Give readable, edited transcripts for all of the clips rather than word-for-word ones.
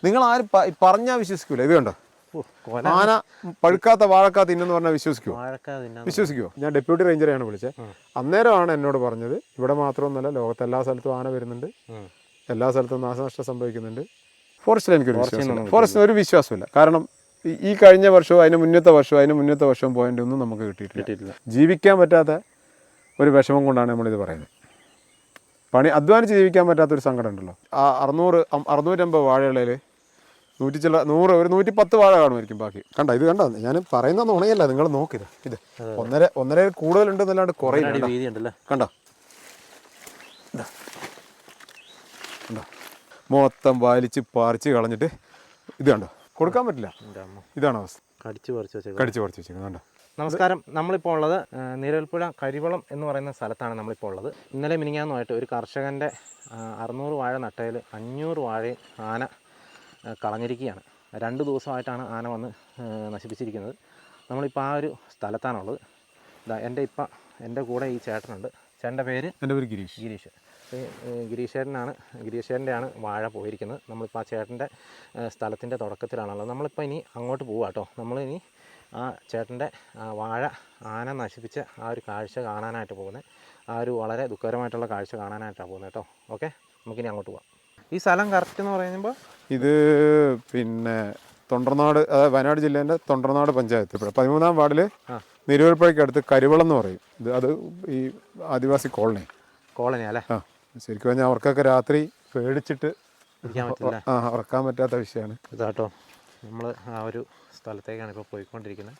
നിങ്ങൾ ആരും പറഞ്ഞാൽ വിശ്വസിക്കൂല. ഇത് കണ്ടോ, ആന പഴുക്കാത്ത വാഴക്കാ തിന്നെന്ന് പറഞ്ഞാൽ വിശ്വസിക്കുമോ? ഞാൻ ഡെപ്യൂട്ടി റേഞ്ചറെയാണ് വിളിച്ചത്. അന്നേരമാണ് എന്നോട് പറഞ്ഞത് ഇവിടെ മാത്രമൊന്നുമല്ല, ലോകത്ത് എല്ലാ സ്ഥലത്തും ആന വരുന്നുണ്ട്, എല്ലാ സ്ഥലത്തും നാശനഷ്ടം സംഭവിക്കുന്നുണ്ട്. ഫോറസ്റ്റിൽ എനിക്കൊരു വിശ്വാസമില്ല, ഫോറസ്റ്റിന് ഒരു വിശ്വാസമില്ല. കാരണം ഈ കഴിഞ്ഞ വർഷവും അതിന് മുന്നത്തെ വർഷവും പോയിന്റ് ഒന്നും നമുക്ക് കിട്ടിയിട്ടില്ല. ജീവിക്കാൻ പറ്റാത്ത ഒരു വിഷമം കൊണ്ടാണ് നമ്മളിത് പറയുന്നത്. അധ്വാനിച്ച് ജീവിക്കാൻ പറ്റാത്തൊരു സങ്കടം ഉണ്ടല്ലോ. ആ 650 വാഴകളിൽ 110 വാഴ കാണുമായിരിക്കും ബാക്കി. കണ്ടോ, ഇത് കണ്ടോ, ഞാൻ പറയുന്ന നുണയല്ല, നിങ്ങൾ നോക്കിത്. ഇത് ഒന്നര കൂടുതലുണ്ടെന്നല്ലാണ്ട് കുറയില്ല. കണ്ടോ, മൊത്തം വലിച്ച് പറിച്ച് കളഞ്ഞിട്ട് ഇത് കണ്ടോ, കൊടുക്കാൻ പറ്റില്ല. ഇതാണ് അവസ്ഥ. കടിച്ചു പറിച്ച് വെച്ചേക്കുന്നത്. കണ്ടോ. നമസ്കാരം. നമ്മളിപ്പോൾ ഉള്ളത് നീരൽപ്പുഴ കരിവളം എന്ന് പറയുന്ന സ്ഥലത്താണ് നമ്മളിപ്പോൾ ഉള്ളത്. ഇന്നലെ മിനിഞ്ഞാന്നുമായിട്ട് ഒരു കർഷകൻ്റെ 600 വാഴ നട്ടയിൽ 500 വാഴയും ആന കളഞ്ഞിരിക്കുകയാണ്. 2 ദിവസമായിട്ടാണ് ആന വന്ന് നശിപ്പിച്ചിരിക്കുന്നത്. നമ്മളിപ്പോൾ ആ ഒരു സ്ഥലത്താണുള്ളത്. എൻ്റെ കൂടെ ഈ ചേട്ടനുണ്ട്. ചേട്ടൻ്റെ പേര്? എൻ്റെ പേര് ഗിരീഷ്. ഗിരീഷേട്ടൻ്റെയാണ് വാഴ പോയിരിക്കുന്നത്. നമ്മളിപ്പോൾ ആ ചേട്ടൻ്റെ സ്ഥലത്തിൻ്റെ തുടക്കത്തിലാണുള്ളത്. നമ്മളിപ്പോൾ ഇനി അങ്ങോട്ട് പോവുക കേട്ടോ. നമ്മളിനി ആ ചേട്ടൻ്റെ വാഴ ആന നശിപ്പിച്ച ആ ഒരു കാഴ്ച കാണാനായിട്ട് പോകുന്നത്. ആ ഒരു വളരെ ദുഃഖകരമായിട്ടുള്ള കാഴ്ച കാണാനായിട്ടാണ് പോകുന്നത് കേട്ടോ. ഓക്കെ, നമുക്കിനി അങ്ങോട്ട് പോവാം. ഈ സ്ഥലം കറക്റ്റ് എന്ന് പറയുമ്പോൾ ഇത് പിന്നെ തൊണ്ടർനാട്, അതായത് വയനാട് ജില്ലേൻ്റെ തൊണ്ടർനാട് പഞ്ചായത്ത് 13ാം വാർഡിൽ നീരൂർപ്പുഴയ്ക്ക് അടുത്ത് കരിവളം എന്ന് പറയും. അത് ഈ ആദിവാസി കോളനി അല്ലേ? ശരിക്കും പറഞ്ഞാൽ അവർക്കൊക്കെ രാത്രി പേടിച്ചിട്ട് ഉറക്കാൻ പറ്റാത്ത വിഷയമാണ് ഇതാട്ടോ. നമ്മൾ ആ ഒരു സ്ഥലത്തേക്കാണ് ഇപ്പോൾ പോയിക്കൊണ്ടിരിക്കുന്നത്.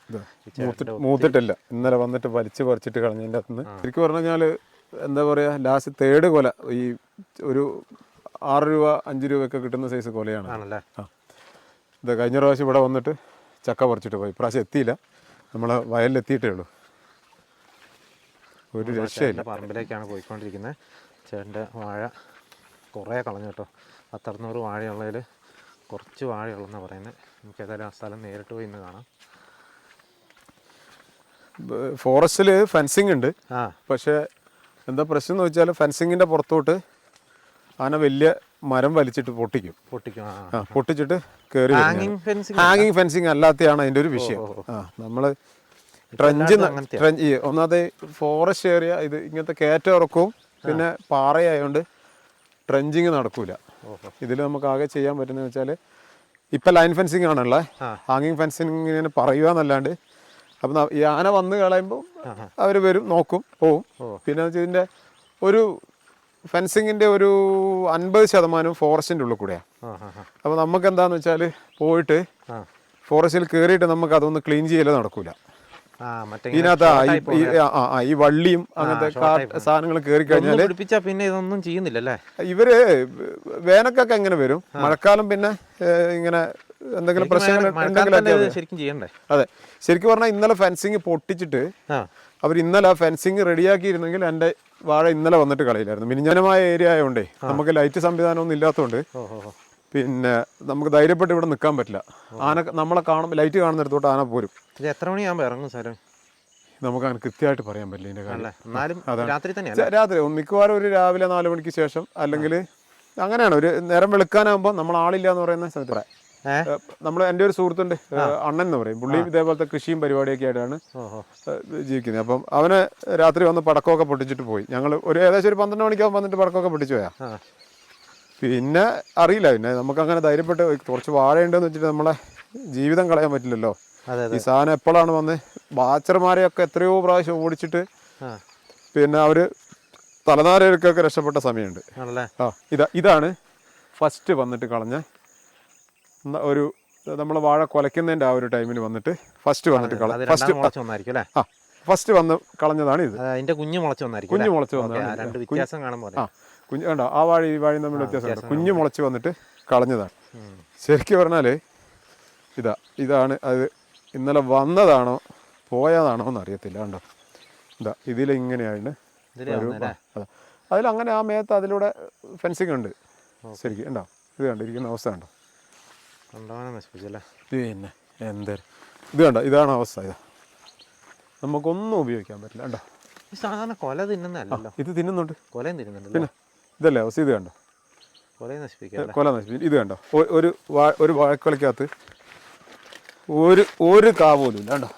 മൂത്തിട്ടില്ല, ഇന്നലെ വന്നിട്ട് വലിച്ചു പറിച്ചിട്ട് കളഞ്ഞതിൻ്റെ അകത്തുനിന്ന്. ശരിക്കും പറഞ്ഞു കഴിഞ്ഞാൽ എന്താ പറയുക, ലാസ്റ്റ് തേർഡ് കൊല ഈ ഒരു 6 രൂപ 5 രൂപയൊക്കെ കിട്ടുന്ന സൈസ് കൊലയാണ്. ഇത് കഴിഞ്ഞ പ്രാവശ്യം ഇവിടെ വന്നിട്ട് ചക്ക പറിച്ചിട്ട് പോയി. ഇപ്രാവശ്യം എത്തിയില്ല, നമ്മളെ വയലിലെത്തിയിട്ടേ ഉള്ളൂ. ഒരു രക്ഷയില്ല. പറമ്പിലേക്കാണ് പോയിക്കൊണ്ടിരിക്കുന്നത്. ചേട്ടൻ്റെ വാഴ കുറേ കളഞ്ഞു കേട്ടോ. 600 വാഴയുള്ളതിൽ കുറച്ച് വാഴയുള്ളതെന്നാണ് പറയുന്നത്. നമുക്ക് ഏതായാലും ആ സ്ഥലം നേരിട്ട് പോയി ഇന്ന് കാണാം. ഫോറസ്റ്റിൽ ഫെൻസിങ് ഉണ്ട്, പക്ഷേ എന്താ പ്രശ്നം എന്ന് വെച്ചാൽ ഫെൻസിങ്ങിൻ്റെ പുറത്തോട്ട് ആന വലിയ മരം വലിച്ചിട്ട് പൊട്ടിച്ചിട്ട് കയറി. ഹാങ്ങിങ് ഫെൻസിങ് അല്ലാത്തതാണ് അതിൻ്റെ ഒരു വിഷയം. നമ്മൾ ഒന്നാമത് ഫോറസ്റ്റ് ഏരിയ, ഇത് ഇങ്ങനത്തെ കയറ്റം ഇറക്കവും പിന്നെ പാറയായതുകൊണ്ട് ട്രെഞ്ചിങ് നടക്കൂല. ഇതിൽ നമുക്ക് ആകെ ചെയ്യാൻ പറ്റുന്നത് വെച്ചാൽ ഇപ്പം ലൈൻ ഫെൻസിങ് ആണുള്ളത്. ഹാങ്ങിങ് ഫെൻസിങ് പറയുക എന്നല്ലാണ്ട്, അപ്പം ഈ ആന വന്ന് കളയുമ്പോൾ അവർ വരും, നോക്കും, പോവും. പിന്നെ ഇതിൻ്റെ ഒരു ഫെൻസിങ്ങിൻ്റെ ഒരു 50% ഫോറസ്റ്റിൻ്റെ ഉള്ളിൽ കൂടെയാണ്. അപ്പോൾ നമുക്ക് എന്താണെന്ന് വെച്ചാൽ പോയിട്ട് ഫോറസ്റ്റിൽ കയറിയിട്ട് നമുക്ക് അതൊന്ന് ക്ലീൻ ചെയ്യലോ നടക്കൂല. ഇതിനകത്ത് ഈ വള്ളിയും അങ്ങനത്തെ സാധനങ്ങൾ കയറി കഴിഞ്ഞാൽ പിന്നെ ഇതൊന്നും ചെയ്യുന്നില്ലല്ലേ ഇവര്. വേനൽക്കൊക്കെ എങ്ങനെ വരും, മഴക്കാലം പിന്നെ ഇങ്ങനെ എന്തെങ്കിലും പ്രശ്നങ്ങൾ ശരിക്കും ചെയ്യണ്ടേ? അതെ, ശരിക്കും പറഞ്ഞാൽ ഇന്നലെ ഫെൻസിങ് പൊട്ടിച്ചിട്ട് അവർ ഇന്നലെ ആ ഫെൻസിങ് റെഡിയാക്കിയിരുന്നെങ്കിൽ എൻ്റെ വാഴ ഇന്നലെ വന്നിട്ട് കളയില്ലായിരുന്നു. മിനിഞ്ഞനമായ ഏരിയ ആയതുകൊണ്ടേ നമുക്ക് ലൈറ്റ് സംവിധാനമൊന്നും ഇല്ലാത്തതുകൊണ്ട് പിന്നെ നമുക്ക് ധൈര്യപ്പെട്ട് ഇവിടെ നിൽക്കാൻ പറ്റില്ല. ആന നമ്മളെ കാണുമ്പോൾ, ലൈറ്റ് കാണുന്നിടത്തോട്ട് ആന പോരും. എത്ര മണിയാകുമ്പോൾ ഇറങ്ങും സാറേ? നമുക്ക് അങ്ങനെ കൃത്യമായിട്ട് പറയാൻ പറ്റില്ല ഇതിൻ്റെ കാര്യം. രാത്രി മിക്കവാറും ഒരു രാവിലെ 4 മണിക്ക് ശേഷം, അല്ലെങ്കിൽ അങ്ങനെയാണ് ഒരു നേരം വെളുക്കാനാകുമ്പോൾ നമ്മൾ ആളില്ല എന്ന് പറയുന്ന സ്ഥലത്ത്. നമ്മൾ എൻ്റെ ഒരു സുഹൃത്തുണ്ട്, അണ്ണൻ എന്ന് പറയും. പുള്ളിയും ഇതേപോലത്തെ കൃഷിയും പരിപാടിയൊക്കെ ആയിട്ടാണ് ജീവിക്കുന്നത്. അപ്പം അവന് രാത്രി വന്ന് പടക്കമൊക്കെ പൊട്ടിച്ചിട്ട് പോയി. ഞങ്ങൾ ഏകദേശം ഒരു 12 മണിക്കാകുമ്പോൾ വന്നിട്ട് പടക്കമൊക്കെ പൊട്ടിച്ചു പോയാ. പിന്നെ അറിയില്ല, പിന്നെ നമുക്കങ്ങനെ ധൈര്യപ്പെട്ട് കുറച്ച് വാഴയുണ്ടെന്ന് വെച്ചിട്ട് നമ്മളെ ജീവിതം കളയാൻ പറ്റില്ലല്ലോ. ഈ സാധനം എപ്പോഴാണ് വന്ന് ബാച്ചർമാരെയൊക്കെ എത്രയോ പ്രാവശ്യം ഓടിച്ചിട്ട് പിന്നെ അവർ തലനാരൊക്കെ രക്ഷപ്പെട്ട സമയമുണ്ട്. ഇതാണ് ഫസ്റ്റ് വന്നിട്ട് കളഞ്ഞ ഒരു നമ്മൾ വാഴ കുലയ്ക്കുന്നതിൻ്റെ ആ ഒരു ടൈമിൽ വന്നിട്ട് ഫസ്റ്റ് വന്നിട്ട് ഫസ്റ്റ് വന്ന് കളഞ്ഞതാണ് ഇത്. കുഞ്ഞു മുളച്ച് വന്നതാണ്. കുഞ്ഞു കണ്ടോ, ആ വാഴ ഈ വാഴയും തമ്മിൽ വ്യത്യാസമുണ്ട്. കുഞ്ഞു മുളച്ച് വന്നിട്ട് കളഞ്ഞതാണ്. ശരിക്കും പറഞ്ഞാൽ ഇതാണ് അത്. ഇന്നലെ വന്നതാണോ പോയതാണോ എന്ന് അറിയത്തില്ല. കണ്ടോ, ഇതിലിങ്ങനെയാണ്. അതിലങ്ങനെ ആ മേത്ത് അതിലൂടെ ഫെൻസിങ് ഉണ്ട് ശരിക്കും. ഉണ്ടോ, ഇത് കണ്ടോ ഇരിക്കുന്ന അവസ്ഥ കണ്ടോ. പിന്നെ എന്തൊരു ഇത് കണ്ടോ, ഇതാണ് അവസ്ഥ. നമുക്കൊന്നും ഉപയോഗിക്കാൻ പറ്റില്ല. കണ്ടോ, സാധാരണ കൊല തിന്നുന്നല്ലോ, ഇത് തിന്നുന്നുണ്ട്. കൊലയും തിന്നുന്നുണ്ട്. പിന്നെ ഇതല്ലേ അവസ്ഥ. ഇത് കണ്ടോ, കൊല നശിപ്പിക്കാം. കൊല നശിപ്പിക്കും. ഇത് കണ്ടോ, ഒരു വാഴക്കൊലക്കകത്ത് ഒരു കാ പോലും ഇല്ല കണ്ടോ.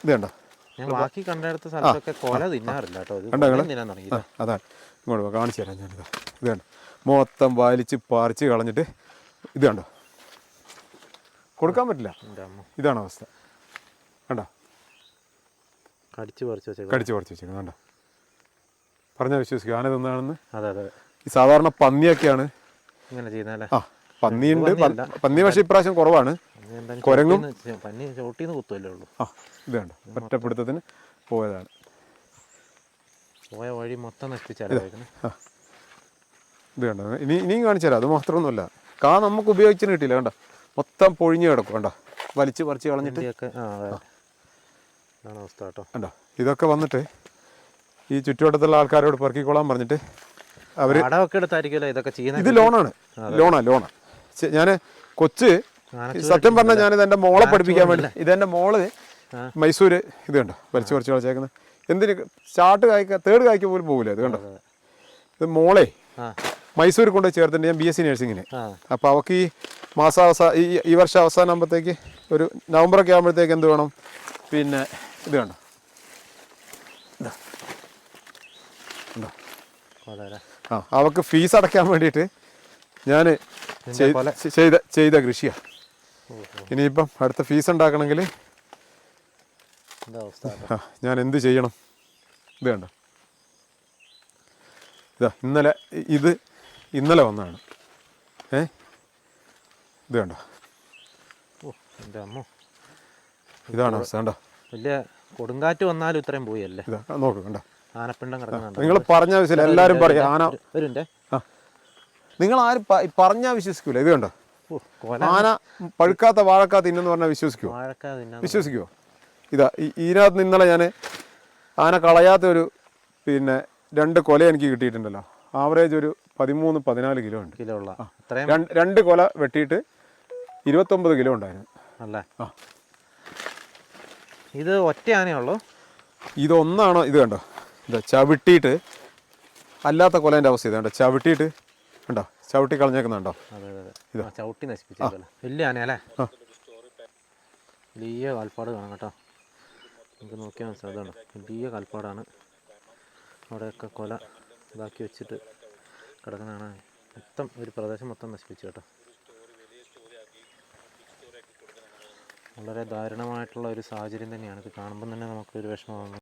ഇത് കണ്ടോ, ഞാൻ ബാക്കി കണ്ടെടുത്ത സ്ഥലത്തൊക്കെ കൊല തിന്നാറില്ല കേട്ടോ. തിന്നാൻ തുടങ്ങി. അതാണ് ഇങ്ങോട്ട് കാണിച്ചു തരാം ഞാനിത്. ഇത് കണ്ടോ, മൊത്തം വലിച്ച് പറിച്ച് കളഞ്ഞിട്ട് ഇത് കണ്ടോ, കൊടുക്കാൻ പറ്റില്ല. ഇതാണ് അവസ്ഥ കണ്ടോ, കടിച്ച് പറിച്ച് വെച്ചേക്കുന്നത് കണ്ടോ. പറഞ്ഞാൽ വിശ്വസിക്കും ആന തിന്നാണെന്ന്. അതെ അതെ. ഈ സാധാരണ പന്നിയൊക്കെയാണ് ഇങ്ങനെ ചെയ്യുന്നല്ലേ. പന്നിയുണ്ട്, പന്നി പക്ഷേ ഇപ്രാവശ്യം കുറവാണ്. കുരങ്ങും പന്നി ചോട്ടിന്ന് കുത്തുമല്ലേ ഉള്ളൂ. ഇത് കണ്ടോ, ഒറ്റപ്പിടുത്തത്തിന് പോയതാണ്. പോയ വഴി മൊത്തം നശിപ്പിച്ചാലേ. ഇത് കണ്ടോ, ഇനിയും കാണിച്ചു തരാം. അത് മാത്രമൊന്നുമല്ല, കാ നമുക്ക് ഉപയോഗിച്ചിന് കിട്ടിയില്ല കണ്ടോ, മൊത്തം പൊഴിഞ്ഞ് കിടക്കും കണ്ടോ, വലിച്ച് പറിച്ച് കളഞ്ഞിട്ട്. അവസ്ഥ കേട്ടോ. കണ്ടോ, ഇതൊക്കെ വന്നിട്ട് ഈ ചുറ്റുവട്ടത്തുള്ള ആൾക്കാരോട് പെറുക്കിക്കൊള്ളാൻ പറഞ്ഞിട്ട് അവർ അടവൊക്കെ എടുത്തായിരിക്കുമല്ലോ ഇതൊക്കെ ചെയ്യുന്നത്. ഇത് ലോണാ. ഞാൻ കൊച്ച് സത്യം പറഞ്ഞാൽ ഞാനിത് എൻ്റെ മോളെ പഠിപ്പിക്കാൻ വേണ്ടി, ഇതെൻ്റെ മോള് മൈസൂര് ഇത് കണ്ടോ വലിച്ചു പറിച്ച് കളിച്ചേക്കുന്നത്. എന്തിന് സ്റ്റാർട്ട് കായ്ക്ക തേർഡ് കായ്ക്ക് പോലും പോകില്ല. ഇത് കണ്ടോ, ഇത് മോളെ മൈസൂർ കൊണ്ട് ചേർത്തിട്ട് ഞാൻ BSc നഴ്സിങ്ങിന്. അപ്പോൾ അവൾക്ക് ഈ ഈ വർഷം അവസാനം ആകുമ്പോഴത്തേക്ക് ഒരു നവംബറൊക്കെ ആകുമ്പോഴത്തേക്ക് എന്ത് വേണം, പിന്നെ ഇത് കണ്ടോ, അവൾക്ക് ഫീസ് അടയ്ക്കാൻ വേണ്ടിയിട്ട് ഞാൻ ചെയ്ത കൃഷിയാണ്. ഇനിയിപ്പം അടുത്ത ഫീസ് ഉണ്ടാക്കണമെങ്കിൽ ഞാൻ എന്ത് ചെയ്യണം. ഇത് കണ്ടോ, ഇന്നലെ വന്നതാണ്. ഇത് കണ്ടോ, ഇതാണ് അവസ്ഥ കണ്ടോ. വലിയ കൊടുങ്കാറ്റ് വന്നാലും ഇത്രയും പോയി അല്ലേ. നോക്ക് കണ്ടോ, ആനപ്പിണ്ടം കിടക്കുന്നുണ്ട്. നിങ്ങൾ പറഞ്ഞ വിശ്വസില്ല, എല്ലാവരും പറയും ആന. നിങ്ങൾ ആരും പറഞ്ഞാൽ വിശ്വസിക്കൂല. ഇത് കണ്ടോ, ആന പഴുക്കാത്ത വാഴക്കാ തിന്നെന്ന് പറഞ്ഞാൽ വിശ്വസിക്കുമോ? ഇതിനകത്ത് ഇന്നലെ ഞാൻ ആന കളയാത്ത ഒരു പിന്നെ 2 കൊല എനിക്ക് കിട്ടിയിട്ടുണ്ടല്ലോ. ആവറേജ് ഒരു 13-14 കിലോ ഉണ്ട്. 2 കൊല വെട്ടിയിട്ട് 29 കിലോ ഉണ്ടായിരുന്നു അല്ലേ. ഇത് ഒറ്റ ആനയുള്ളൂ. ഇതൊന്നാണോ? ഇത് കണ്ടോ, ഇതാ ചവിട്ടിയിട്ട് അല്ലാത്ത കൊലേൻ്റെ അവസ്ഥ. ഇത് കണ്ടോ, ചവിട്ടിയിട്ട് കണ്ടോ, ചവിട്ടി കളഞ്ഞേക്കുന്നുണ്ടോ. ഇതാ ചവിട്ടി നശിപ്പിച്ചല്ലേ. വലിയ ആനയല്ലേ. വലിയ കാൽപ്പാട് കാണാം കേട്ടോ. നമുക്ക് നോക്കിയാൽ മനസ്സിലാകുന്നുണ്ടോ, വലിയ കാൽപ്പാടാണ്. അവിടെയൊക്കെ കൊല ഇതാക്കി വെച്ചിട്ട് കിടക്കുന്നതാണ്. മൊത്തം ഒരു പ്രദേശം മൊത്തം നശിപ്പിച്ചു കേട്ടോ. വളരെ ദാരുണമായിട്ടുള്ള ഒരു സാഹചര്യം തന്നെയാണ്. ഇത് കാണുമ്പം തന്നെ നമുക്കൊരു വിഷമമാകുന്നു.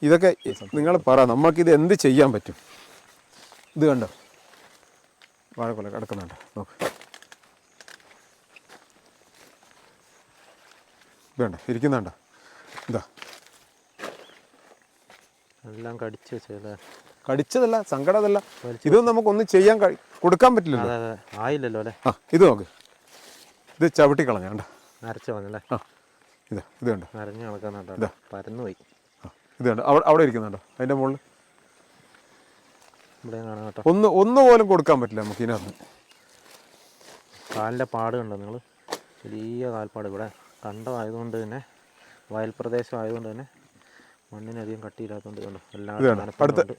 ഇതൊക്കെ നിങ്ങൾ പറ, നമുക്കിത് എന്ത് ചെയ്യാൻ പറ്റും? ഇത് കണ്ടോ, വാഴക്കൊല കിടക്കുന്നുണ്ട്. നോക്ക്, ഇത് കണ്ടോ ഇരിക്കുന്നുണ്ടോ. ഇതാ എല്ലാം കടിച്ചു വെച്ചല്ലേ. കടിച്ചതല്ല, സങ്കടമല്ല. ഇതൊന്നും നമുക്കൊന്നും ചെയ്യാൻ കൊടുക്കാൻ പറ്റില്ലല്ലോ. ആയില്ലല്ലോ അല്ലേ. ഇത് നോക്ക്, ഇത് ചവിട്ടി കളഞ്ഞ കണ്ടോ, അരച്ചു കളഞ്ഞല്ലേ. ഇത് കണ്ടോ, അരഞ്ഞു കളക്കുന്നുണ്ടോ, പരന്നു പോയി. ഇത് കണ്ടോ, അവിടെ ഇരിക്കുന്നുണ്ടോ, അതിൻ്റെ മുകളിൽ. ഇവിടെ കാണാം കേട്ടോ. ഒന്ന് പോലും കൊടുക്കാൻ പറ്റില്ല നമുക്ക് ഇതിനകത്ത്. കാലിൻ്റെ പാട് കണ്ടോ നിങ്ങൾ, വലിയ കാൽപ്പാട്. ഇവിടെ കണ്ടമായതുകൊണ്ട് തന്നെ, വയൽ പ്രദേശം ആയതുകൊണ്ട് തന്നെ മണ്ണിനധികം കട്ടിയില്ലാത്തതുകൊണ്ട് കണ്ടോ എല്ലാം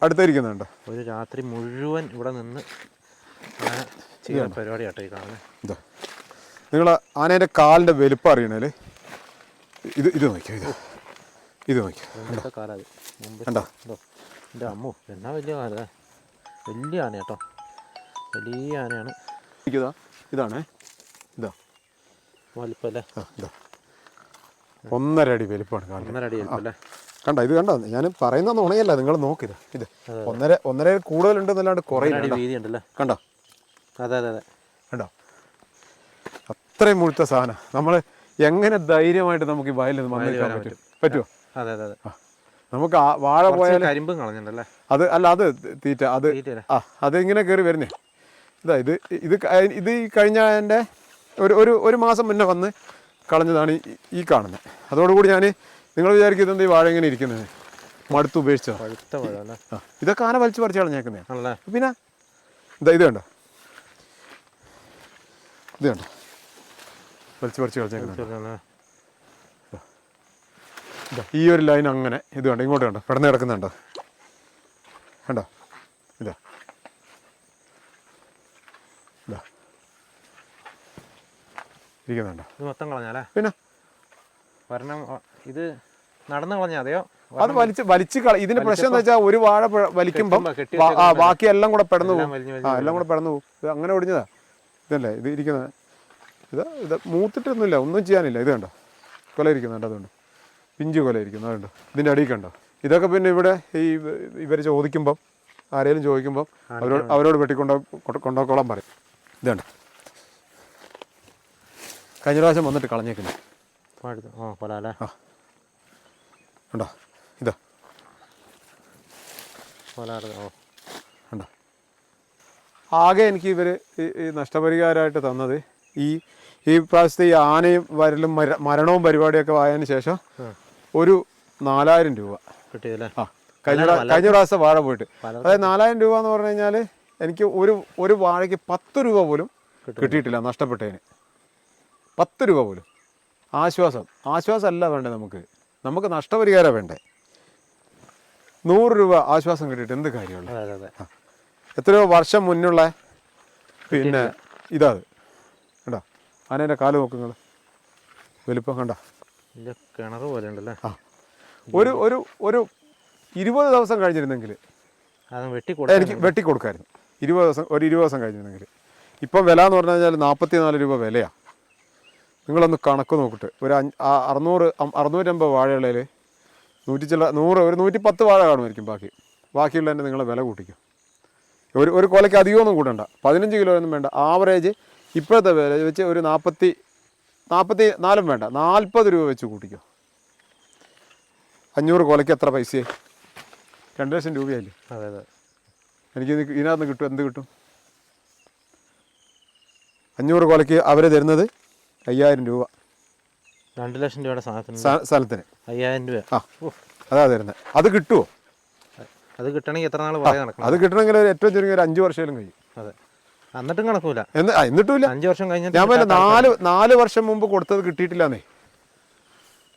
അടുത്തിരിക്കുന്നുണ്ടോ. ഒരു രാത്രി മുഴുവൻ ഇവിടെ നിന്ന് ചെയ്യുന്ന പരിപാടിയാട്ടോ ഈ കാണുന്നത്. ഇതാ നിങ്ങൾ ആനേൻ്റെ കാലിൻ്റെ വലുപ്പം അറിയണേല് ഇത് നോക്കിയോ, ഇത് നോക്കിയോ കാലത് കണ്ടോ. എൻ്റെ അമ്മോ, എന്നാ വലിയ കാല, വലിയ ആന കേട്ടോ, വലിയ ആനയാണ്. ഇതാണേ, ഇതാ വലിപ്പല്ലേ. ഇതാ 1.5 അടി വലിപ്പമാണ്. 1.5 അടി വലിപ്പല്ലേ. കണ്ടോ, ഇത് കണ്ടോ, ഞാൻ പറയുന്ന നുണയല്ല, നിങ്ങൾ നോക്കിത്. ഇത് 1.5 കൂടുതലുണ്ടെന്നല്ലാണ്ട് കുറയില്ല. വീതിയുണ്ടല്ലേ. കണ്ടോ. അതെ കണ്ടോ, അത്രയും മുഴുത്ത സാധനം. നമ്മൾ എങ്ങനെ ധൈര്യമായിട്ട് നമുക്ക് ഈ വയലിൽ വന്നിരിക്കാൻ പറ്റുമോ? അതെ നമുക്ക് വാഴ പോയാൽ കരിമ്പും കളഞ്ഞിട്ടുണ്ടല്ലേ. അത് തീറ്റ, അത് ഇങ്ങനെ കയറി വരുന്നേ. ഇത് ഈ കഴിഞ്ഞ എൻ്റെ ഒരു മാസം മുന്നേ വന്ന് കളഞ്ഞതാണ് ഈ കാണുന്നത്. അതോടുകൂടി ഞാൻ നിങ്ങൾ വിചാരിക്കുന്നത് ഈ വാഴ ഇങ്ങനെ ഇരിക്കുന്നത് മടുത്ത് ഉപേക്ഷിച്ചോ. ഇതൊക്കെ ആന വലിച്ചു പറിച്ച് കളഞ്ഞേക്കുന്നേ. പിന്നെ ഇത് കണ്ടോ, വലിച്ചു പറിച്ച് കളഞ്ഞേക്കുന്നത്. ഈ ഒരു ലൈൻ അങ്ങനെ ഇത് കണ്ടോ, ഇങ്ങോട്ട് കണ്ടോ, പെടന്ന് കിടക്കുന്നുണ്ടോ. കണ്ടോ ഇതാ ഇതാ ഇരിക്കുന്നുണ്ടോ? ഇത് മൊത്തം കളഞ്ഞാലേ? പിന്നെ ഒരെണ്ണം ഇത് നടന്ന് കളഞ്ഞാൽ അതെയോ? അത് വലിച്ച് ഇതിന്റെ പ്രശ്നം എന്താ വെച്ചാൽ ഒരു വാഴ വലിക്കുമ്പം ബാക്കി എല്ലാം കൂടെ പെടന്നു പോകും. എല്ലാം കൂടെ പെടന്നു പോകും. ഇത് അങ്ങനെ ഒടിഞ്ഞതാ. ഇതല്ലേ ഇത് ഇരിക്കുന്നത്? ഇത് മൂത്തിട്ടൊന്നുമില്ല, ഒന്നും ചെയ്യാനില്ല. ഇത് കണ്ടോ കൊല ഇരിക്കുന്നുണ്ട്, അതുകൊണ്ട് പിഞ്ചു കൊല ഇരിക്കുന്നു, അതുകൊണ്ട് ഇതിൻ്റെ അടിയിൽ കണ്ടോ. ഇതൊക്കെ പിന്നെ ഇവിടെ ഇവർ ചോദിക്കുമ്പം, ആരെങ്കിലും ചോദിക്കുമ്പം അവരോട് കൊണ്ടുപോക്കോളാൻ പറയും. ഇതുണ്ട് കഴിഞ്ഞ പ്രാവശ്യം വന്നിട്ട് കളഞ്ഞേക്കുന്നു. കൊല അല്ലേ? ആ ഉണ്ടോ ഇതാ ഉണ്ടോ. ആകെ എനിക്ക് ഇവർ ഈ നഷ്ടപരിഹാരമായിട്ട് തന്നത് ഈ പ്രാവശ്യത്തെ ഈ ആനയും വരലും മരണവും പരിപാടിയൊക്കെ ആയതിനു ശേഷം ഒരു 4000 രൂപ കിട്ടിയതല്ലേ? ആ കഴിഞ്ഞ പ്രാവശ്യത്തെ വാഴ പോയിട്ട്. അതായത് 4000 രൂപ എന്ന് പറഞ്ഞു കഴിഞ്ഞാൽ എനിക്ക് ഒരു വാഴയ്ക്ക് 10 രൂപ പോലും കിട്ടിയിട്ടില്ല നഷ്ടപ്പെട്ടതിന്. 10 രൂപ പോലും. ആശ്വാസമല്ല വേണ്ടേ നമുക്ക് നഷ്ടപരിഹാരം വേണ്ടേ. 100 രൂപ ആശ്വാസം കിട്ടിയിട്ട് എന്ത് കാര്യമുള്ളൂ? എത്രയോ വർഷം മുന്നുള്ള പിന്നെ ഇതാ കണ്ടോ ആനേൻ്റെ കാല് നോക്കുങ്ങൾ വലിപ്പം കണ്ടോ. കിണർ പോലെ ഉണ്ടല്ലേ? ആ ഒരു 20 ദിവസം കഴിഞ്ഞിരുന്നെങ്കിൽ എനിക്ക് വെട്ടിക്കൊടുക്കായിരുന്നു. 20 ദിവസം കഴിഞ്ഞിരുന്നെങ്കിൽ. ഇപ്പം വില എന്ന് പറഞ്ഞു കഴിഞ്ഞാൽ 44 രൂപ വിലയാണ്. നിങ്ങളൊന്ന് കണക്ക് നോക്കിയിട്ട് ഒരു 650 വാഴകളിൽ 110 വാഴ കാണുമായിരിക്കും. ബാക്കിയുള്ളതിൻ്റെ നിങ്ങൾ വില കൂട്ടിക്കും. ഒരു കൊലയ്ക്ക് അധികമൊന്നും കൂട്ടണ്ട, 15 കിലോ ഒന്നും വേണ്ട. ആവറേജ് ഇപ്പോഴത്തെ വില വെച്ച് ഒരു 44 വേണ്ട, 40 രൂപ വെച്ച് കൂട്ടിക്കോ. 500 കൊലയ്ക്ക് എത്ര പൈസയായി? 2 ലക്ഷം രൂപയായില്ലേ? എനിക്ക് ഇതിനകത്ത് കിട്ടും. എന്ത് കിട്ടും? 500 കൊലയ്ക്ക് അവർ തരുന്നത് 5000 രൂപ. 2 ലക്ഷം രൂപയുടെ സ്ഥലത്തിന് 5000 രൂപ. ആ അതാ തരുന്നത്. അത് കിട്ടുമോ? അത് കിട്ടണമെങ്കിൽ എത്ര നാൾ പറയാൻ നടക്കണം? അത് കിട്ടണമെങ്കിൽ ഏറ്റവും ചുരുങ്ങിയ ഒരു 5 വർഷമെങ്കിലും കഴിയും. അതെ, എന്നിട്ടും കണക്കൂല. എന്നിട്ടുമില്ല. 5 വർഷം കഴിഞ്ഞിട്ട് ഞാൻ പറഞ്ഞ 4 വർഷം മുമ്പ് കൊടുത്തത് കിട്ടിയിട്ടില്ലാന്നേ.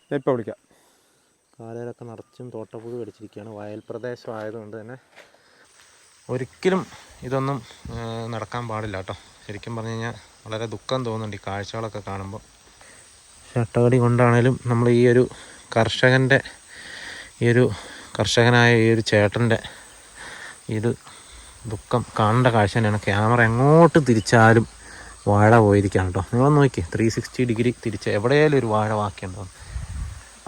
ഞാൻ ഇപ്പം വിളിക്കാം. കാലയിലൊക്കെ നിറച്ചും തോട്ടപ്പുഴു കടിച്ചിരിക്കുകയാണ്. വയൽ പ്രദേശം ആയതുകൊണ്ട് തന്നെ ഒരിക്കലും ഇതൊന്നും നടക്കാൻ പാടില്ല കേട്ടോ. ശരിക്കും പറഞ്ഞു കഴിഞ്ഞാൽ വളരെ ദുഃഖം തോന്നുന്നുണ്ട് ഈ കാഴ്ചകളൊക്കെ കാണുമ്പോൾ. ചട്ടകടി കൊണ്ടാണേലും നമ്മൾ ഈ ഒരു കർഷകനായ ഈ ഒരു ചേട്ടൻ്റെ ഇത് ദുഃഖം കാണേണ്ട കാഴ്ച തന്നെയാണ്. ക്യാമറ എങ്ങോട്ട് തിരിച്ചാലും വാഴ പോയിരിക്കുകയാണ് കേട്ടോ. നിങ്ങളൊന്ന് നോക്കി 360 ഡിഗ്രി തിരിച്ച് എവിടെയായാലും ഒരു വാഴ ബാക്കിയുണ്ടാവും.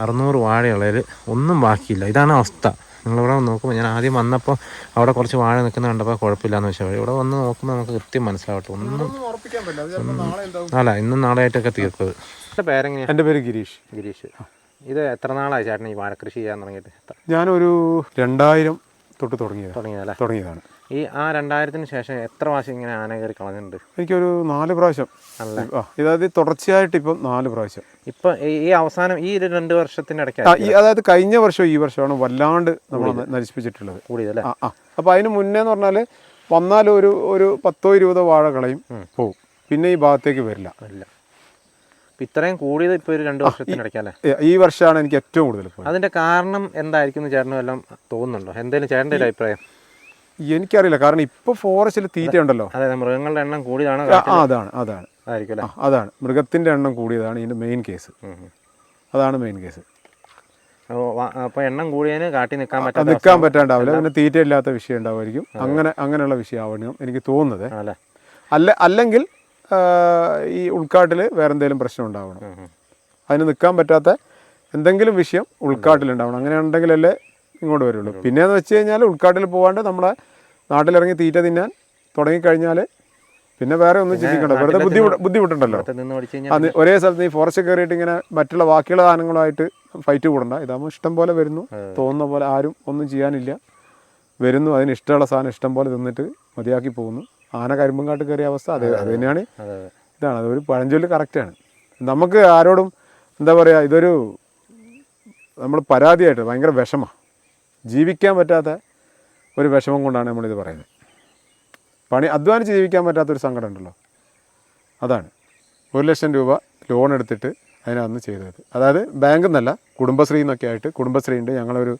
600 വാഴയുള്ളതിൽ ഒന്നും ബാക്കിയില്ല. ഇതാണ് അവസ്ഥ. നിങ്ങളിവിടെ നോക്കുമ്പോൾ, ഞാൻ ആദ്യം വന്നപ്പോൾ അവിടെ കുറച്ച് വാഴ നിൽക്കുന്ന കണ്ടപ്പോൾ കുഴപ്പമില്ലാന്ന് വെച്ചാൽ ഇവിടെ വന്ന് നോക്കുമ്പോൾ നമുക്ക് കൃത്യം മനസ്സിലാവട്ടെ. ഇന്നും നാളെയായിട്ടൊക്കെ തീർക്കുന്നത്. എൻ്റെ പേരെങ്ങനെയാണ്? എൻ്റെ പേര് ഗിരീഷ്. ഇത് എത്ര നാളായി ചേട്ടൻ ഈ വാഴക്കൃഷി ചെയ്യാൻ തുടങ്ങിയിട്ട്? ഞാനൊരു 2000 തൊട്ട് തുടങ്ങിയതാണ്. ഈ 2000-ന് ശേഷം എത്ര പ്രാവശ്യം ഇങ്ങനെ ആന കയറി കളഞ്ഞിട്ടുണ്ട്? എനിക്കൊരു 4 പ്രാവശ്യം. ഇതായത് തുടർച്ചയായിട്ട് ഇപ്പം 4 പ്രാവശ്യം. ഇപ്പം ഈ അവസാനം ഈ 2 വർഷത്തിൻ്റെ ഇടയ്ക്ക്, അതായത് കഴിഞ്ഞ വർഷവും ഈ വർഷമാണ് വല്ലാണ്ട് നമ്മൾ നശിപ്പിച്ചിട്ടുള്ളത് കൂടിയതല്ലേ. അപ്പോൾ അതിന് മുന്നേ എന്ന് പറഞ്ഞാൽ വന്നാൽ ഒരു 10-20 വാഴ കളയും, പോവും. പിന്നെ ഈ ഭാഗത്തേക്ക് വരില്ല. ഇത്രയും കൂടിയത് ഇപ്പോൾ ഒരു 2 വർഷത്തിനിടയ്ക്കല്ലേ? ഈ വർഷമാണ് എനിക്ക് ഏറ്റവും കൂടുതൽ. അതിൻ്റെ കാരണം എന്തായിരിക്കും ചേട്ടനും എല്ലാം തോന്നുന്നുണ്ടോ? എന്തെങ്കിലും ചേട്ടൻ്റെ ഒരു അഭിപ്രായം? എനിക്കറിയില്ല. കാരണം ഇപ്പോൾ ഫോറസ്റ്റിൽ തീറ്റ ഉണ്ടല്ലോ. അതെ, മൃഗങ്ങളുടെ എണ്ണം കൂടിയതാണ്. അതാണ് മൃഗത്തിൻ്റെ എണ്ണം കൂടിയതാണ് ഇതിൻ്റെ മെയിൻ കേസ്. അതാണ് മെയിൻ കേസ്. അപ്പോൾ എണ്ണം കൂടിയതിന് കാട്ടി നിൽക്കാൻ പറ്റാണ്ടാവില്ല. പിന്നെ തീറ്റ ഇല്ലാത്ത വിഷയം ഉണ്ടാവുമായിരിക്കും. അങ്ങനെയുള്ള വിഷയമാവണം എനിക്ക് തോന്നുന്നത്. അല്ലെങ്കിൽ ഈ ഉൾക്കാട്ടിൽ വേറെ എന്തെങ്കിലും പ്രശ്നം ഉണ്ടാവണം. അതിന് നിൽക്കാൻ പറ്റാത്ത എന്തെങ്കിലും വിഷയം ഉൾക്കാട്ടിലുണ്ടാവണം. അങ്ങനെ ഉണ്ടെങ്കിലല്ലേ ഇങ്ങോട്ട് വരുള്ളൂ. പിന്നെയെന്ന് വെച്ച് കഴിഞ്ഞാൽ ഉൾക്കാട്ടിൽ പോകാണ്ട് നമ്മുടെ നാട്ടിലിറങ്ങി തീറ്റ തിന്നാൻ തുടങ്ങിക്കഴിഞ്ഞാൽ പിന്നെ വേറെ ഒന്നും ചിന്തിക്കണ്ട. വെറുതെ ബുദ്ധിമുട്ടുണ്ടല്ലോ. ഒരേ സ്ഥലത്ത് ഈ ഫോറസ്റ്റ് കയറിയിട്ട് ഇങ്ങനെ മറ്റുള്ള ബാക്കിയുള്ള സാധനങ്ങളുമായിട്ട് ഫൈറ്റ് കൂടണ്ട. ഇതാകുമ്പോൾ ഇഷ്ടം പോലെ വരുന്നു, തോന്നുന്ന പോലെ ആരും ഒന്നും ചെയ്യാനില്ല. വരുന്നു, അതിന് ഇഷ്ടമുള്ള സാധനം ഇഷ്ടം പോലെ തിന്നിട്ട് മതിയാക്കി പോകുന്നു. ആന കരിമ്പുംകാട്ട് കയറിയ അവസ്ഥ അത് തന്നെയാണ്. ഇതാണ് അതൊരു പഴഞ്ചൊല്ല്, കറക്റ്റാണ്. നമുക്ക് ആരോടും എന്താ പറയുക, ഇതൊരു നമ്മൾ പരാതിയായിട്ട് ഭയങ്കര വിഷമമാണ്. ജീവിക്കാൻ പറ്റാത്ത ഒരു വിഷമം കൊണ്ടാണ് നമ്മളിത് പറയുന്നത്. അധ്വാനിച്ച് ജീവിക്കാൻ പറ്റാത്തൊരു സങ്കടം ഉണ്ടല്ലോ, അതാണ്. 1 ലക്ഷം രൂപ ലോൺ എടുത്തിട്ട് അതിനകത്ത് ചെയ്തത്. അതായത് ബാങ്കിൽ നിന്നല്ല, കുടുംബശ്രീ എന്നൊക്കെ ആയിട്ട്. കുടുംബശ്രീ ഉണ്ട്, ഞങ്ങളൊരു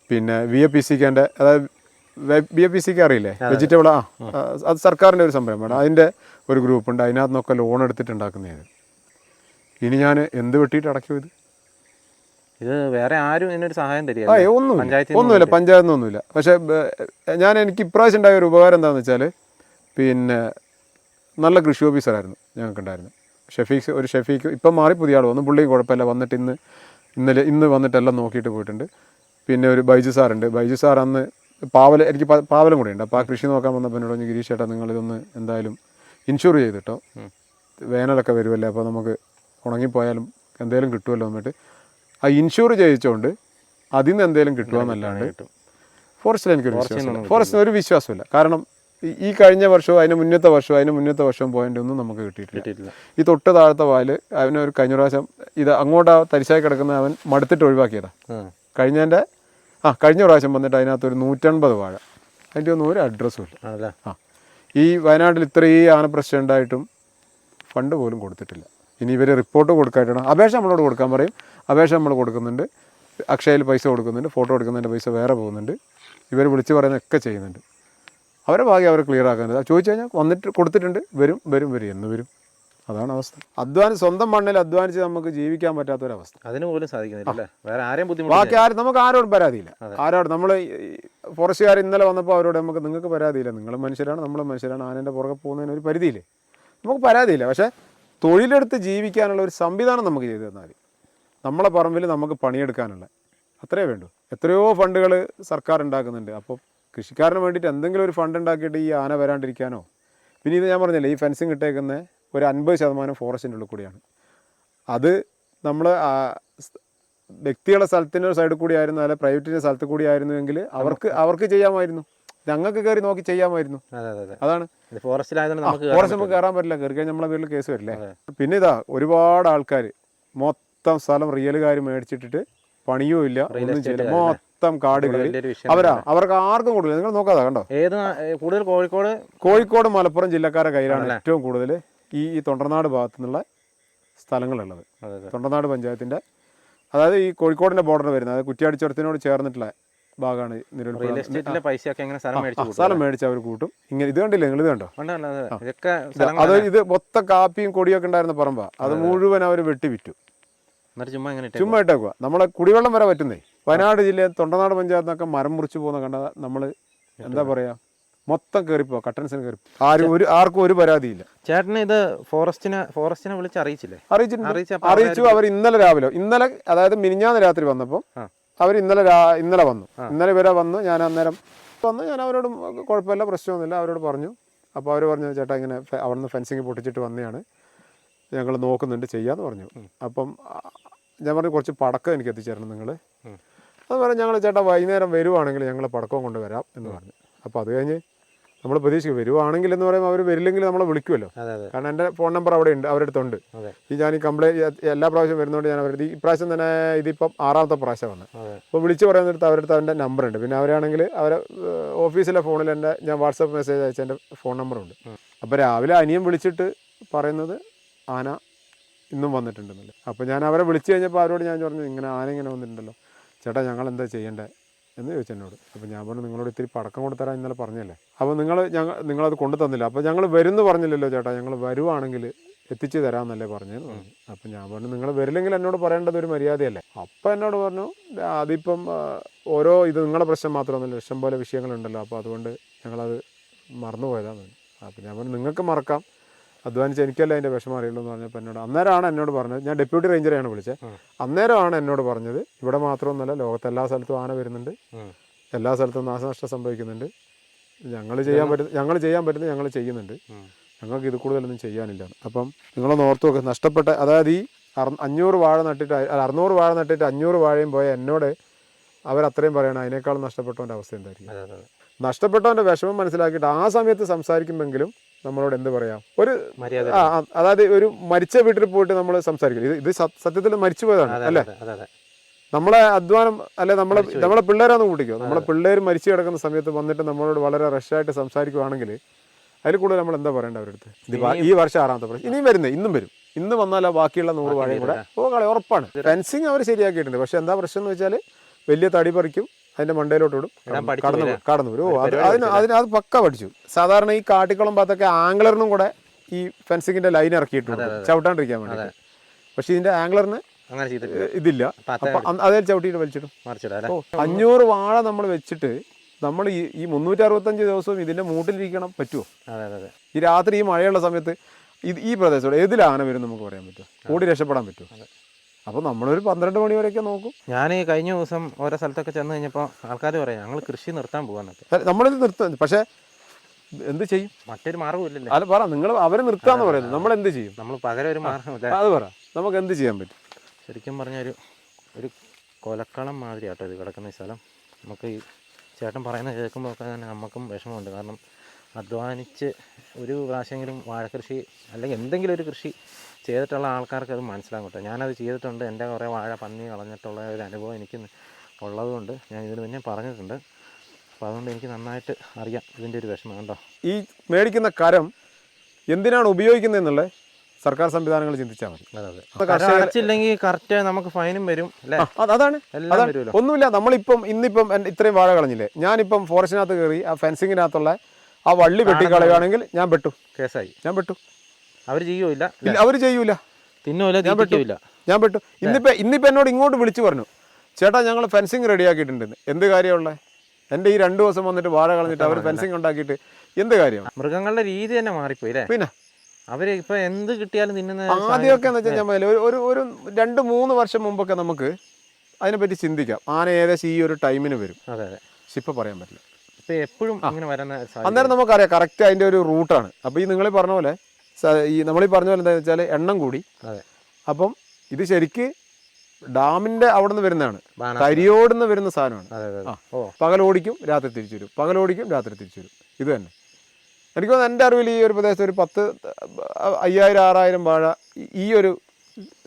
പിന്നെ VAPCൻ്റെ, അതായത് BAPC അറിയില്ലേ, വെജിറ്റബിൾ അത് സർക്കാരിൻ്റെ ഒരു സംരംഭമാണ്. അതിൻ്റെ ഒരു ഗ്രൂപ്പുണ്ട്, അതിനകത്ത് നിന്നൊക്കെ ലോൺ എടുത്തിട്ടുണ്ടാക്കുന്നതാണ്. ഇനി ഞാൻ എന്ത് വെട്ടിയിട്ട് അടയ്ക്കും ഇത് വേറെ ആരും ഇതിനൊരു സഹായം തരിക? ഒന്നുമില്ല, പഞ്ചായത്തിൽ നിന്നൊന്നുമില്ല. പക്ഷേ എനിക്ക് ഇപ്രാവശ്യം ഉണ്ടായ ഒരു ഉപകാരം എന്താണെന്ന് വെച്ചാൽ, പിന്നെ നല്ല കൃഷി ഓഫീസറായിരുന്നു ഞങ്ങൾക്കുണ്ടായിരുന്നു, ഷെഫീക്ക്. ഇപ്പം മാറി പുതിയ ആൾ വന്നു, പുള്ളിയും കുഴപ്പമില്ല, വന്നിട്ട് ഇന്ന് വന്നിട്ടെല്ലാം നോക്കിയിട്ട് പോയിട്ടുണ്ട്. പിന്നെ ഒരു ബൈജു സാറുണ്ട്. ബൈജു സാർ അന്ന് എനിക്ക് പാവലും കൂടെ ഉണ്ട്. അപ്പോൾ ആ കൃഷി നോക്കാൻ വന്നപ്പോൾ എന്നോട് പറഞ്ഞു, ഗിരീഷ് ചേട്ടാ നിങ്ങളിതൊന്ന് എന്തായാലും ഇൻഷുർ ചെയ്തിട്ടോ, വേനലൊക്കെ വരുമല്ലേ, അപ്പോൾ നമുക്ക് ഉണങ്ങിപ്പോയാലും എന്തെങ്കിലും കിട്ടുമല്ലോ എന്നിട്ട് ആ ഇൻഷുർ ചെയ്യിച്ചുകൊണ്ട് അതിൽ നിന്ന് എന്തെങ്കിലും കിട്ടുമെന്നല്ലാണ്ട് ഫോറസ്റ്റിൽ എനിക്കൊരു വിശ്വാസമില്ല. ഫോറസ്റ്റിന് ഒരു വിശ്വാസമില്ല. കാരണം ഈ കഴിഞ്ഞ വർഷവും അതിന് മുന്നത്തെ വർഷവും പോയിൻ്റ് ഒന്നും നമുക്ക് കിട്ടിയിട്ടില്ല. ഈ തൊട്ട് താഴത്തെ വാല് അവനൊരു കഴിഞ്ഞ പ്രാവശ്യം ഇത് അങ്ങോട്ട് തരിശായി കിടക്കുന്ന അവൻ മടുത്തിട്ട് ഒഴിവാക്കിയതാണ്. കഴിഞ്ഞ പ്രാവശ്യം വന്നിട്ട് അതിനകത്തൊരു 150 വാഴ, അതിൻ്റെ ഒന്നും ഒരു അഡ്രസ്സും ഇല്ല. ഈ വയനാട്ടിൽ ഇത്രയും ആനപ്രശ്നം ഉണ്ടായിട്ടും ഫണ്ട് പോലും കൊടുത്തിട്ടില്ല. ഇനി ഇവർ റിപ്പോർട്ട് കൊടുക്കാനായിട്ടാണ്. അപേക്ഷ നമ്മളോട് കൊടുക്കാൻ പറയും, അപേക്ഷ നമ്മൾ കൊടുക്കുന്നുണ്ട്, അക്ഷയയിൽ പൈസ കൊടുക്കുന്നുണ്ട്, ഫോട്ടോ എടുക്കുന്നതിൻ്റെ പൈസ വേറെ പോകുന്നുണ്ട്, ഇവർ വിളിച്ച് പറയുന്നതൊക്കെ ചെയ്യുന്നുണ്ട്. അവരെ ഭാഗ്യം അവർ ക്ലിയർ ആക്കാനുണ്ട്. ചോദിച്ചു കഴിഞ്ഞാൽ വന്നിട്ട് കൊടുത്തിട്ടുണ്ട്, വരും എന്ന് വരും. അതാണ് അവസ്ഥ. സ്വന്തം മണ്ണിൽ അധ്വാനിച്ച് നമുക്ക് ജീവിക്കാൻ പറ്റാത്തൊരവസ്ഥ. അതിന് പോലും സാധിക്കുന്നില്ല. വേറെ ആരെയും ബാക്കി നമുക്ക് ആരോടും പരാതിയില്ല. നമ്മൾ ഫോറസ്റ്റുകാർ ഇന്നലെ വന്നപ്പോൾ അവരോട് നിങ്ങൾക്ക് പരാതിയില്ല, നിങ്ങളും മനുഷ്യരാണ്, നമ്മളും മനുഷ്യരാണ്, ആനേൻ്റെ പുറകെ പോകുന്നതിന് ഒരു പരിധിയില്ലേ, നമുക്ക് പരാതിയില്ല. പക്ഷേ തൊഴിലെടുത്ത് ജീവിക്കാനുള്ള ഒരു സംവിധാനം നമുക്ക് ചെയ്തു തന്നാൽ, നമ്മളെ പറമ്പിൽ നമുക്ക് പണിയെടുക്കാനുള്ള അത്രേ വേണ്ടൂ. എത്രയോ ഫണ്ടുകൾ സർക്കാർ ഉണ്ടാക്കുന്നുണ്ട്. അപ്പോൾ കൃഷിക്കാരന് വേണ്ടിയിട്ട് എന്തെങ്കിലും ഒരു ഫണ്ട് ഉണ്ടാക്കിയിട്ട് ഈ ആന വരാണ്ടിരിക്കാനോ. പിന്നെ ഇത് ഞാൻ പറഞ്ഞില്ലേ, ഈ ഫെൻസിങ് ഇട്ടേക്കുന്ന ഒരു 50% ഫോറസ്റ്റിൻ്റെ ഉള്ളിൽ കൂടിയാണ്. അത് നമ്മൾ വ്യക്തികളുടെ സ്ഥലത്തിൻ്റെ സൈഡിൽ കൂടി ആയിരുന്നു, അല്ലെ പ്രൈവറ്റിൻ്റെ സ്ഥലത്ത് കൂടി ആയിരുന്നുവെങ്കിൽ അവർക്ക് ചെയ്യാമായിരുന്നു, ഞങ്ങൾക്ക് കയറി നോക്കി ചെയ്യാമായിരുന്നു. അതാണ് ഫോറസ്റ്റ് നമുക്ക് കയറാൻ പറ്റില്ല, കയറി കഴിഞ്ഞാൽ നമ്മളെ പേരിൽ കേസ് വരില്ലേ. പിന്നെ ഒരുപാട് ആൾക്കാർ മൊത്തം സ്ഥലം റിയലുകാർ മേടിച്ചിട്ടിട്ട് പണിയും ഇല്ല, ഒന്നും ചെയ്യില്ല, മൊത്തം കാട് കയറി അവർക്ക് ആർക്കും കൂടുതൽ. നിങ്ങൾ നോക്കാതെ കണ്ടോ, കൂടുതൽ കോഴിക്കോട് മലപ്പുറം ജില്ലക്കാരുടെ കയ്യിലാണ് ഏറ്റവും കൂടുതൽ ഈ തൊണ്ടർനാട് ഭാഗത്തു നിന്നുള്ള സ്ഥലങ്ങളുള്ളത്. തൊണ്ടർനാട് പഞ്ചായത്തിൻ്റെ, അതായത് ഈ കോഴിക്കോടിൻ്റെ ബോർഡർ വരുന്നത്, അതായത് കുറ്റ്യാടിച്ചുരത്തിനോട് ചേർന്നിട്ടുള്ള ഭാഗമാണ് സ്ഥലം മേടിച്ച് അവർ കൂട്ടും. ഇങ്ങനെ ഇത് കണ്ടില്ലേ, നിങ്ങൾ ഇത് കണ്ടോ, അത് ഇത് മൊത്തം കാപ്പിയും കൊടിയൊക്കെ ഉണ്ടായിരുന്ന പറമ്പാ, അത് മുഴുവൻ അവർ വെട്ടി വിറ്റു, ചുമ്മാ ഇട്ടേക്കുക. നമ്മളെ കുടിവെള്ളം വരെ പറ്റുന്നേ. വയനാട് ജില്ലയിൽ തൊണ്ടനാട് പഞ്ചായത്തിൽ നിന്നൊക്കെ മരം മുറിച്ച് പോകുന്ന കണ്ട നമ്മൾ എന്താ പറയാ, മൊത്തം കയറിപ്പോ, കട്ടൻസിന് കയറി, ആർക്കും ഒരു പരാതിയില്ല. ചേട്ടന് ഇത് ഫോറസ്റ്റിനെ വിളിച്ച് അറിയിച്ചില്ലേ? അറിയിച്ചു. അവർ ഇന്നലെ അതായത് മിനിഞ്ഞാന്ന് രാത്രി വന്നപ്പോൾ അവർ ഇന്നലെ വന്നു. ഇന്നലെ വരെ വന്നു. ഞാൻ അന്നേരം ഞാൻ അവരോട് കുഴപ്പമില്ല, പ്രശ്നമൊന്നുമില്ല അവരോട് പറഞ്ഞു. അപ്പോൾ അവർ പറഞ്ഞു, ചേട്ടാ ഇങ്ങനെ അവിടുന്ന് ഫെൻസിങ് പൊട്ടിച്ചിട്ട് വന്നതാണ്, ഞങ്ങൾ നോക്കുന്നുണ്ട്, ചെയ്യാമെന്ന് പറഞ്ഞു. അപ്പം ഞാൻ പറഞ്ഞു, കുറച്ച് പടക്കം എനിക്ക് എത്തിച്ചേരണം നിങ്ങൾ. അത് പറഞ്ഞു, ഞങ്ങൾ ചേട്ടാ വൈകുന്നേരം വരുവാണെങ്കിൽ ഞങ്ങൾ പടക്കവും കൊണ്ട് വരാം എന്ന് പറഞ്ഞു. അപ്പോൾ അത് കഴിഞ്ഞ് നമ്മൾ പ്രതീക്ഷിക്കും വരുവാണെങ്കിൽ എന്ന് പറയുമ്പോൾ അവർ വരില്ലെങ്കിൽ നമ്മളെ വിളിക്കുമല്ലോ. കാരണം എൻ്റെ ഫോൺ നമ്പർ അവിടെ ഉണ്ട്, അവരുടെ അടുത്തുണ്ട്. ഞാൻ ഈ കംപ്ലൈൻറ്റ് എല്ലാ പ്രാവശ്യം വരുന്നതുകൊണ്ട് ഞാൻ അവരുടെ ഇപ്രാവശ്യം തന്നെ ഇതിപ്പം 6ാമത്തെ പ്രാവശ്യം വന്നത്. അപ്പോൾ വിളിച്ച് പറയുന്നിടത്ത് അവരുടെ അവൻ്റെ നമ്പറുണ്ട്. പിന്നെ അവരാണെങ്കിൽ അവരെ ഓഫീസിലെ ഫോണിൽ ഞാൻ വാട്സപ്പ് മെസ്സേജ് അയച്ച എൻ്റെ ഫോൺ നമ്പറുണ്ട്. അപ്പോൾ രാവിലെ അനിയൻ വിളിച്ചിട്ട് പറയുന്നത് ആന ഇന്നും വന്നിട്ടുണ്ടെന്നല്ലേ. അപ്പോൾ ഞാൻ അവരെ വിളിച്ച് കഴിഞ്ഞപ്പോൾ അവരോട് ഞാൻ പറഞ്ഞു, ഇങ്ങനെ ആന ഇങ്ങനെ വന്നിട്ടുണ്ടല്ലോ ചേട്ടാ, ഞങ്ങൾ എന്താ ചെയ്യേണ്ടത് എന്ന് ചോദിച്ചു എന്നോട്. അപ്പോൾ ഞാൻ പറഞ്ഞു, നിങ്ങളോട് ഇത്തിരി പടക്കം കൊടുത്തരാൻ ഇന്നലെ പറഞ്ഞല്ലേ, അപ്പോൾ നിങ്ങളത് കൊണ്ടു തന്നില്ല. അപ്പോൾ ഞങ്ങൾ വരുമെന്ന് പറഞ്ഞില്ലല്ലോ ചേട്ടാ, ഞങ്ങൾ വരുവാണെങ്കിൽ എത്തിച്ചു തരാമെന്നല്ലേ പറഞ്ഞതെന്ന് പറഞ്ഞു. അപ്പോൾ ഞാൻ പറഞ്ഞു, നിങ്ങൾ വരില്ലെങ്കിൽ എന്നോട് പറയേണ്ടത് ഒരു മര്യാദയല്ലേ. അപ്പോൾ എന്നോട് പറഞ്ഞു, അതിപ്പം ഇത് നിങ്ങളുടെ പ്രശ്നം മാത്രമൊന്നുമില്ല, ഇഷ്ടം പോലെ വിഷയങ്ങളുണ്ടല്ലോ, അപ്പോൾ അതുകൊണ്ട് ഞങ്ങളത് മറന്നുപോയതാണ്. അപ്പോൾ ഞാൻ പറഞ്ഞു, നിങ്ങൾക്ക് മറക്കാം, അധ്വാനിച്ച് എനിക്കല്ല അതിൻ്റെ വിഷമം അറിയുള്ളൂ എന്ന് പറഞ്ഞപ്പോൾ അന്നേരമാണ് എന്നോട് പറഞ്ഞത്. ഞാൻ ഡെപ്യൂട്ടി റേഞ്ചറെയാണ് വിളിച്ചത്. അന്നേരമാണ് എന്നോട് പറഞ്ഞത്, ഇവിടെ മാത്രമൊന്നുമല്ല, ലോകത്തെല്ലാ സ്ഥലത്തും ആന വരുന്നുണ്ട്, എല്ലാ സ്ഥലത്തും നാശനഷ്ടം സംഭവിക്കുന്നുണ്ട്, ഞങ്ങൾ ചെയ്യാൻ പറ്റുന്നത് ഞങ്ങൾ ചെയ്യുന്നുണ്ട്, ഞങ്ങൾക്ക് ഇത് കൂടുതലൊന്നും ചെയ്യാനില്ല. അപ്പം നിങ്ങളൊന്ന് ഓർത്ത് നോക്കുക, നഷ്ടപ്പെട്ട, അതായത് ഈ 600 വാഴ നട്ടിട്ട് 500 വാഴയും പോയ എന്നോട് അവരത്രയും പറയണം, അതിനേക്കാളും നഷ്ടപ്പെട്ടവൻ്റെ അവസ്ഥ എന്തായിരിക്കും. നഷ്ടപ്പെട്ടവൻ്റെ വിഷമം മനസ്സിലാക്കിയിട്ട് ആ സമയത്ത് സംസാരിക്കുമെങ്കിലും നമ്മളോട് എന്ത് പറയാം, ഒരു അതായത് ഒരു മരിച്ച വീട്ടിൽ പോയിട്ട് നമ്മൾ സംസാരിക്കില്ല. ഇത് സത്യത്തിൽ മരിച്ചു പോയതാണ് അല്ലേ, നമ്മളെ അധ്വാനം അല്ലെ, നമ്മളെ പിള്ളേരാന്ന് കൂട്ടിക്കോ. നമ്മളെ പിള്ളേർ മരിച്ചു കിടക്കുന്ന സമയത്ത് വന്നിട്ട് നമ്മളോട് വളരെ റഷായിട്ട് സംസാരിക്കുവാണെങ്കിൽ അതിൽ കൂടുതൽ നമ്മൾ എന്താ പറയേണ്ട അവരടുത്ത്. ഈ വർഷം 6ാമത്തെ പ്രാവശ്യം ഇനിയും വരുന്നത്, ഇന്ന് വന്നാൽ ബാക്കിയുള്ള 100 വാഴയും കൂടെ ഉറപ്പാണ്. ഫെൻസിങ് അവർ ശരിയാക്കിയിട്ടുണ്ട്. പക്ഷെ എന്താ പ്രശ്നം എന്ന് വെച്ചാൽ വലിയ തടി പറിക്കും, അതിൻ്റെ മണ്ടയിലോട്ട് വിടും, കടന്നു വരും. വരും, കടന്നു വരും. ഓ അത് പക്ക പഠിച്ചു. സാധാരണ ഈ കാട്ടിക്കുളം ഭാഗത്തൊക്കെ ആംഗ്ലറിനും കൂടെ ഈ ഫെൻസിങ്ങിൻ്റെ ലൈൻ ഇറക്കിയിട്ട് ചവിട്ടാണ്ടിരിക്കാൻ വേണ്ടി. പക്ഷേ ഇതിൻ്റെ ആംഗ്ലറിന് അങ്ങനെ ചെയ്തിട്ട് ഇതില്ല, അതേ ചവിട്ടിയിട്ട് വലിച്ചിടും. 500 വാഴ നമ്മൾ വെച്ചിട്ട് നമ്മൾ ഈ 365 ദിവസവും ഇതിൻ്റെ മൂട്ടിലിരിക്കണം പറ്റുമോ? ഈ രാത്രി ഈ മഴയുള്ള സമയത്ത് ഈ പ്രദേശത്തോടെ ഏതിൽ ആന വരും നമുക്ക് പറയാൻ പറ്റുമോ? ഓടി രക്ഷപ്പെടാൻ പറ്റുമോ? അപ്പോൾ നമ്മളൊരു 12 മണി വരെയൊക്കെ നോക്കും. ഞാൻ ഈ കഴിഞ്ഞ ദിവസം ഓരോ സ്ഥലത്തൊക്കെ ചെന്ന് കഴിഞ്ഞപ്പോൾ ആൾക്കാർ പറയാം ഞങ്ങൾ കൃഷി നിർത്താൻ പോകാന്നൊക്കെ. നമ്മളിത് നിർത്താൻ, പക്ഷേ എന്ത് ചെയ്യും? മറ്റൊരു മാർഗ്ഗമില്ലല്ലോ. അല്ല പറ, നിങ്ങൾ അവരെ നിർത്താന്ന് പറയുന്നത്, നമ്മൾ എന്ത് ചെയ്യും? നമ്മൾ പകരം ഒരു മാർഗ്ഗമില്ല. അത് പറ, നമുക്ക് എന്ത് ചെയ്യാൻ പറ്റും? ശരിക്കും പറഞ്ഞ ഒരു കൊലക്കളം മാതിരി ആട്ടോ ഇത് കിടക്കുന്ന ഈ സ്ഥലം. നമുക്ക് ഈ ചേട്ടൻ പറയുന്നത് കേൾക്കുമ്പോൾ ഒക്കെ തന്നെ നമുക്കും വിഷമമുണ്ട്. കാരണം അധ്വാനിച്ച് ഒരു പ്രാവശ്യമെങ്കിലും വാഴക്കൃഷി അല്ലെങ്കിൽ എന്തെങ്കിലും ഒരു കൃഷി ചെയ്തിട്ടുള്ള ആൾക്കാർക്ക് അത് മനസ്സിലാകും കേട്ടോ. ഞാനത് ചെയ്തിട്ടുണ്ട്. എൻ്റെ കുറേ വാഴ പന്നി കളഞ്ഞിട്ടുള്ള ഒരു അനുഭവം എനിക്ക് ഉള്ളതുകൊണ്ട് ഞാൻ ഇതിന് മുന്നേ പറഞ്ഞിട്ടുണ്ട്. അപ്പോൾ അതുകൊണ്ട് എനിക്ക് നന്നായിട്ട് അറിയാം ഇതിൻ്റെ ഒരു വിഷമം. കണ്ടോ ഈ മേടിക്കുന്ന കരം എന്തിനാണ് ഉപയോഗിക്കുന്നതെന്നുള്ളത് സർക്കാർ സംവിധാനങ്ങൾ ചിന്തിച്ചാൽ മതി. അടച്ചില്ലെങ്കിൽ കറക്റ്റ് നമുക്ക് ഫൈനും വരും അല്ലേ? അതാണ് ഒന്നുമില്ല. ഇന്നിപ്പം ഇത്രയും വാഴ കളഞ്ഞില്ലേ, ഞാനിപ്പം ഫോറസ്റ്റിനകത്ത് കയറി ആ ഫെൻസിങ്ങിനകത്തുള്ള ആ വള്ളി വെട്ടിക്കളയുകയാണെങ്കിൽ ഞാൻ പെട്ടു, കേസായി. ഞാൻ പെട്ടു. അവർ ചെയ്യൂല, അവർ ചെയ്യൂല, തിന്നൂല, ഞാൻ പെട്ടു. ഇന്നിപ്പോൾ എന്നോട് ഇങ്ങോട്ട് വിളിച്ചു പറഞ്ഞു, ചേട്ടാ ഞങ്ങൾ ഫെൻസിങ് റെഡിയാക്കിയിട്ടുണ്ടെന്ന്. എന്ത് കാര്യമുള്ള? എൻ്റെ ഈ 2 ദിവസം വന്നിട്ട് വാഴ കളഞ്ഞിട്ട് അവർ ഫെൻസിങ് ഉണ്ടാക്കിയിട്ട് എന്ത് കാര്യമാണ്? മൃഗങ്ങളുടെ രീതി തന്നെ മാറിപ്പോയി അല്ലേ? പിന്നെ അവര് ഇപ്പൊ എന്ത് കിട്ടിയാലും തിന്നുന്ന. ആദ്യമൊക്കെ എന്ന് വെച്ചാൽ ഒരു 2-3 വർഷം മുമ്പൊക്കെ നമുക്ക് അതിനെപ്പറ്റി ചിന്തിക്കാം. ആന ഏകദേശം ഈ ഒരു ടൈമിന് വരും. പക്ഷെ ഇപ്പൊ പറയാൻ പറ്റില്ല. ഇപ്പൊ എപ്പോഴും ഇങ്ങനെ വരുന്ന അന്നേരം നമുക്കറിയാം കറക്റ്റ് അതിന്റെ ഒരു റൂട്ടാണ്. അപ്പൊ ഈ നിങ്ങൾ പറഞ്ഞ പോലെ നമ്മളീ പറഞ്ഞ പോലെ എന്താണെന്ന് വെച്ചാൽ എണ്ണം കൂടി. അപ്പം ഇത് ശരിക്ക് ഡാമിന്റെ അവിടെ നിന്ന് വരുന്നതാണ്, കരിയോടുന്ന് വരുന്ന സാധനമാണ്. പകലോടിക്കും രാത്രി തിരിച്ചു വരും, പകലോടിക്കും രാത്രി തിരിച്ചു വരും. ഇത് തന്നെ എനിക്ക് തോന്നുന്നു എൻ്റെ അറിവിൽ ഈ ഒരു പ്രദേശത്ത് ഒരു 50,000-6,000 വാഴ ഈ ഒരു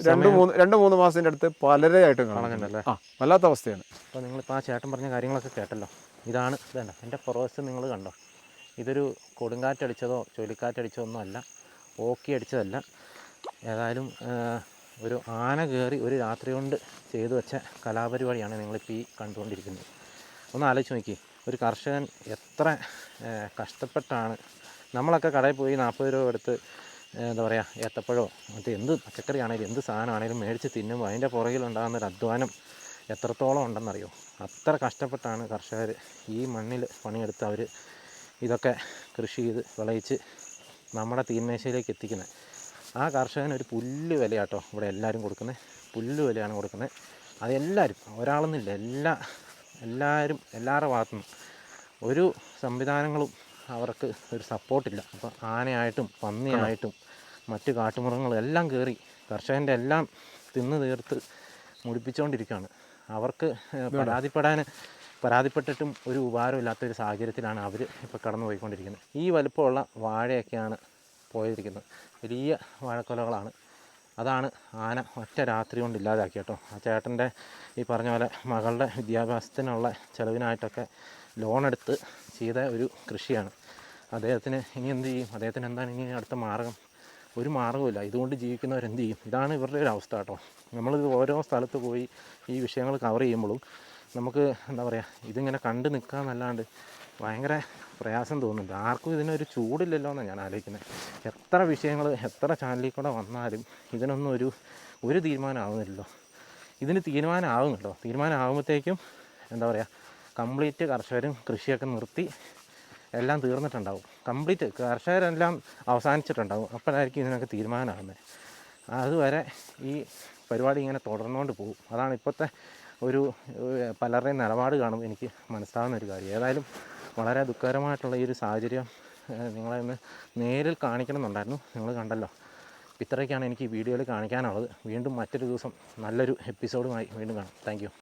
2-3 മാസത്തിൻ്റെ അടുത്ത് പലരെയായിട്ടും കാണുന്നുണ്ടല്ലേ. വല്ലാത്ത അവസ്ഥയാണ്. അപ്പോൾ നിങ്ങളിപ്പോൾ ആ ചേട്ടൻ പറഞ്ഞ കാര്യങ്ങളൊക്കെ കേട്ടല്ലോ. ഇതാണ് ഇതല്ല എൻ്റെ പുറവശത്ത് നിങ്ങൾ കണ്ടോ. ഇതൊരു കൊടുങ്കാറ്റടിച്ചതോ ചുഴലിക്കാറ്റടിച്ചതോ ഒന്നും അല്ല, ഓക്കി അടിച്ചതല്ല. ഏതായാലും ഒരു ആന കയറി ഒരു രാത്രി കൊണ്ട് ചെയ്തു വെച്ച കലാപരിപാടിയാണ് നിങ്ങളിപ്പോൾ ഈ കണ്ടുകൊണ്ടിരിക്കുന്നത്. ഒന്ന് ആലോചിച്ച് നോക്കി, ഒരു കർഷകൻ എത്ര കഷ്ടപ്പെട്ടാണ്. നമ്മളൊക്കെ കടയിൽ പോയി 40 രൂപ എടുത്ത് എന്താ പറയുക ഏത്തപ്പഴമോ മറ്റേ എന്ത് പച്ചക്കറി ആണെങ്കിലും എന്ത് സാധനമാണെങ്കിലും മേടിച്ച് തിന്നുമ്പോൾ അതിൻ്റെ പുറകിലുണ്ടാകുന്നൊരു അധ്വാനം എത്രത്തോളം ഉണ്ടെന്നറിയോ? അത്ര കഷ്ടപ്പെട്ടാണ് കർഷകർ ഈ മണ്ണിൽ പണിയെടുത്ത് അവർ ഇതൊക്കെ കൃഷി ചെയ്ത് വിളയിച്ച് നമ്മുടെ തീന്മേശയിലേക്ക് എത്തിക്കുന്നത്. ആ കർഷകന് ഒരു പുല്ല് വിലയാട്ടോ ഇവിടെ എല്ലാവരും കൊടുക്കുന്നത്. പുല്ല് വിലയാണ് കൊടുക്കുന്നത്. അതെല്ലാവരും, ഒരാളെന്നില്ല, എല്ലാവരും എല്ലാവരുടെ ഭാഗത്തുനിന്നും ഒരു സംവിധാനങ്ങളും അവർക്ക് ഒരു സപ്പോർട്ടില്ല. അപ്പോൾ ആനയായിട്ടും പന്നിയായിട്ടും മറ്റ് കാട്ടുമൃഗങ്ങളും എല്ലാം കയറി കർഷകൻ്റെ എല്ലാം തിന്ന് തീർത്ത് മുടിപ്പിച്ചുകൊണ്ടിരിക്കുകയാണ്. അവർക്ക് പരാതിപ്പെട്ടിട്ടും ഒരു ഉപകാരമില്ലാത്തൊരു സാഹചര്യത്തിലാണ് അവർ ഇപ്പോൾ കടന്നു പോയിക്കൊണ്ടിരിക്കുന്നത്. ഈ വലുപ്പമുള്ള വാഴയൊക്കെയാണ് പോയിരിക്കുന്നത്. വലിയ വാഴക്കൊലകളാണ്. അതാണ് ആന ഒറ്റ രാത്രി കൊണ്ട് ഇല്ലാതാക്കി കേട്ടോ. ആ ചേട്ടൻ്റെ ഈ പറഞ്ഞ പോലെ മകളുടെ വിദ്യാഭ്യാസത്തിനുള്ള ചിലവിനായിട്ടൊക്കെ ലോണെടുത്ത് ചെയ്ത ഒരു കൃഷിയാണ്. അദ്ദേഹത്തിന് ഇനി എന്ത് ചെയ്യും? അദ്ദേഹത്തിന് എന്താണ് ഇനി അടുത്ത മാർഗം? ഒരു മാർഗ്ഗമില്ല. ഇതുകൊണ്ട് ജീവിക്കുന്നവരെന്ത് ചെയ്യും? ഇതാണ് ഇവരുടെ ഒരു അവസ്ഥ കേട്ടോ. നമ്മളിത് ഓരോ സ്ഥലത്ത് പോയി ഈ വിഷയങ്ങൾ കവർ ചെയ്യുമ്പോഴും നമുക്ക് എന്താ പറയുക, ഇതിങ്ങനെ കണ്ടു നിൽക്കാമെന്നല്ലാണ്ട് ഭയങ്കര പ്രയാസം തോന്നുന്നുണ്ട്. ആർക്കും ഇതിനൊരു ചൂടില്ലല്ലോ എന്നാണ് ഞാൻ ആലോചിക്കുന്നത്. എത്ര വിഷയങ്ങൾ എത്ര ചാനലിൽ കൂടെ വന്നാലും ഇതിനൊന്നും ഒരു തീരുമാനമാവുന്നില്ലല്ലോ. ഇതിന് തീരുമാനമാവും കേട്ടോ. തീരുമാനമാകുമ്പോഴത്തേക്കും എന്താ പറയുക, കംപ്ലീറ്റ് കർഷകരും കൃഷിയൊക്കെ നിർത്തി എല്ലാം തീർന്നിട്ടുണ്ടാവും. കംപ്ലീറ്റ് കർഷകരെല്ലാം അവസാനിച്ചിട്ടുണ്ടാവും. അപ്പോഴായിരിക്കും ഇതിനൊക്കെ തീരുമാനമാകുന്നത്. അതുവരെ ഈ പരിപാടി ഇങ്ങനെ തുടർന്നുകൊണ്ട് പോകും. അതാണ് ഇപ്പോഴത്തെ പലരുടെയും നിലപാട് കാണുമ്പോൾ എനിക്ക് മനസ്സിലാകുന്ന ഒരു കാര്യം. ഏതായാലും വളരെ ദുഃഖകരമായിട്ടുള്ള ഈ ഒരു സാഹചര്യം നിങ്ങളെ ഒന്ന് നേരിൽ കാണിക്കണമെന്നുണ്ടായിരുന്നു. നിങ്ങൾ കണ്ടല്ലോ. ഇത്രയൊക്കെയാണ് എനിക്ക് ഈ വീഡിയോയിൽ കാണിക്കാനുള്ളത്. വീണ്ടും മറ്റൊരു ദിവസം നല്ലൊരു എപ്പിസോഡുമായി വീണ്ടും കാണാം. Thank you.